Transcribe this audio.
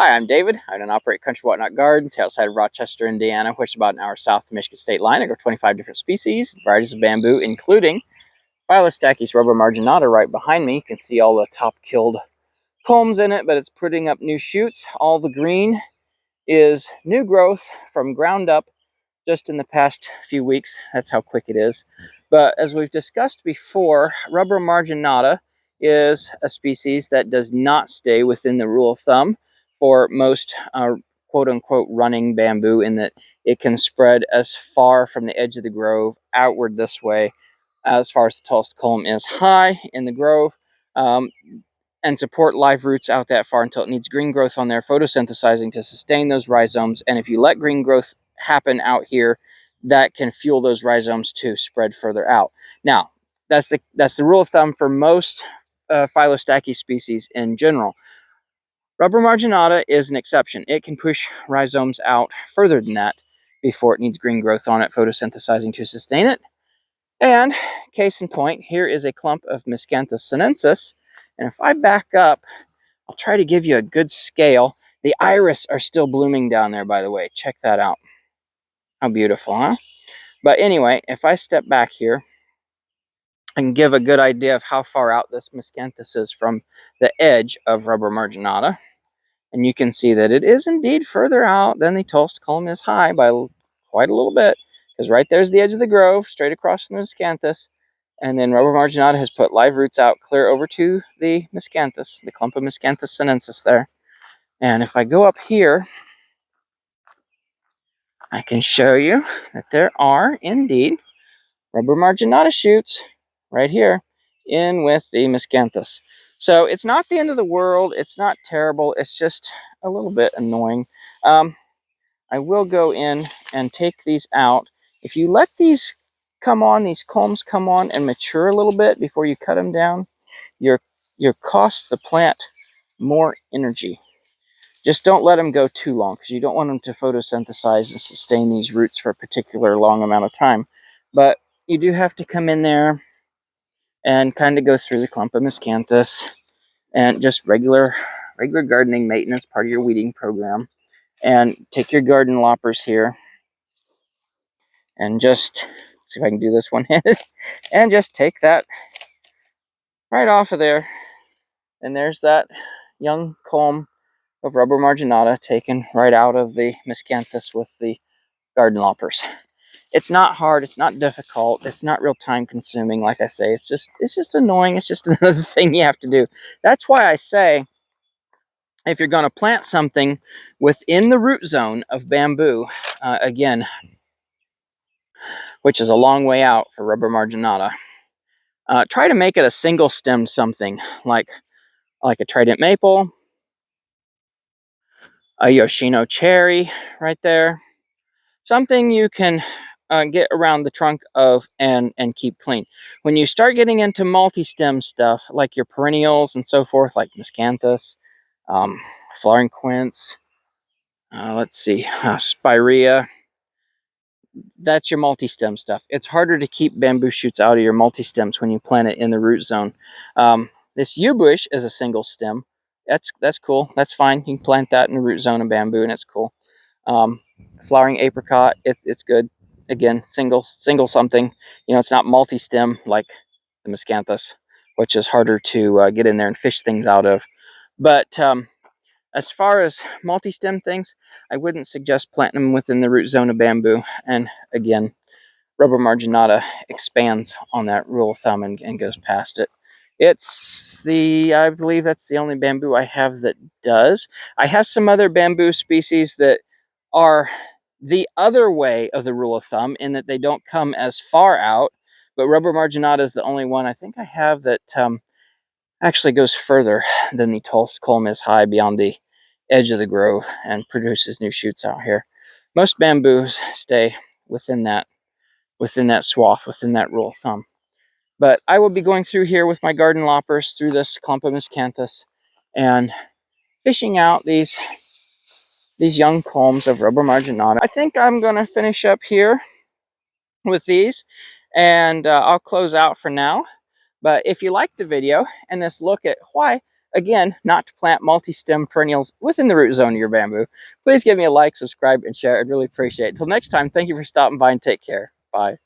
Hi, I'm David. I own and operate Country Whatnot Gardens outside of Rochester, Indiana, which is about an hour south of the Michigan state line. I grow 25 different species, varieties of bamboo, including Phylostachys rubber marginata right behind me. You can see all the top-killed culms in it, but it's putting up new shoots. All the green is new growth from ground up just in the past few weeks. That's how quick it is. But as we've discussed before, rubber marginata is a species that does not stay within the rule of thumb for most quote-unquote running bamboo, in that it can spread as far from the edge of the grove outward this way as far as the tallest culm is high in the grove, and support live roots out that far until it needs green growth on there, photosynthesizing to sustain those rhizomes. And if you let green growth happen out here, that can fuel those rhizomes to spread further out. Now, that's the rule of thumb for most Phylostachys species in general. Rubber marginata is an exception. It can push rhizomes out further than that before it needs green growth on it, photosynthesizing to sustain it. And case in point, here is a clump of Miscanthus sinensis. And if I back up, I'll try to give you a good scale. The iris are still blooming down there, by the way. Check that out. How beautiful, huh? But anyway, if I step back here, I can give a good idea of how far out this Miscanthus is from the edge of rubber marginata. And you can see that it is indeed further out than the tallest culm is high by quite a little bit, because right there's the edge of the grove, straight across from the Miscanthus. And then rubber marginata has put live roots out clear over to the Miscanthus, the clump of Miscanthus sinensis there. And if I go up here, I can show you that there are indeed rubber marginata shoots right here in with the Miscanthus. So it's not the end of the world. It's not terrible. It's just a little bit annoying. I will go in and take these out. If you let these come on, these culms come on and mature a little bit before you cut them down, you're cost the plant more energy. Just don't let them go too long, because you don't want them to photosynthesize and sustain these roots for a particular long amount of time. But you do have to come in there and kind of go through the clump of Miscanthus and just regular gardening maintenance, part of your weeding program. And take your garden loppers here and just see if I can do this one-handed and just take that right off of there. And there's that young culm of rubber marginata taken right out of the Miscanthus with the garden loppers. It's not hard, it's not difficult, it's not real time consuming. Like I say, it's just annoying. It's just another thing you have to do. That's why I say, if you're going to plant something within the root zone of bamboo, again, which is a long way out for rubber marginata, try to make it a single stemmed something like a trident maple, a Yoshino cherry right there. Something you can get around the trunk of and keep clean. When you start getting into multi-stem stuff like your perennials and so forth, like Miscanthus, flowering quince, let's see, spirea, that's your multi-stem stuff. It's harder to keep bamboo shoots out of your multi-stems when you plant it in the root zone. This yew bush is a single stem. That's cool. That's fine. You can plant that in the root zone of bamboo, and it's cool. Flowering apricot, it's good. Again, single something. You know, it's not multi-stem like the Miscanthus, which is harder to get in there and fish things out of. But as far as multi-stem things, I wouldn't suggest planting them within the root zone of bamboo. And again, rubber marginata expands on that rule of thumb and goes past it. I believe that's the only bamboo I have that does. I have some other bamboo species that are the other way of the rule of thumb, in that they don't come as far out, but rubber marginata is the only one I think I have that actually goes further than the tallest culm is high beyond the edge of the grove and produces new shoots out here. Most bamboos stay within that swath, within that rule of thumb. But I will be going through here with my garden loppers through this clump of Miscanthus and fishing out these young culms of rubber marginata. I think I'm going to finish up here with these, and I'll close out for now. But if you liked the video and this look at why Again, not to plant multi-stem perennials within the root zone of your bamboo. Please give me a like, subscribe, and share. I'd really appreciate it. Until next time, thank you for stopping by and take care. Bye.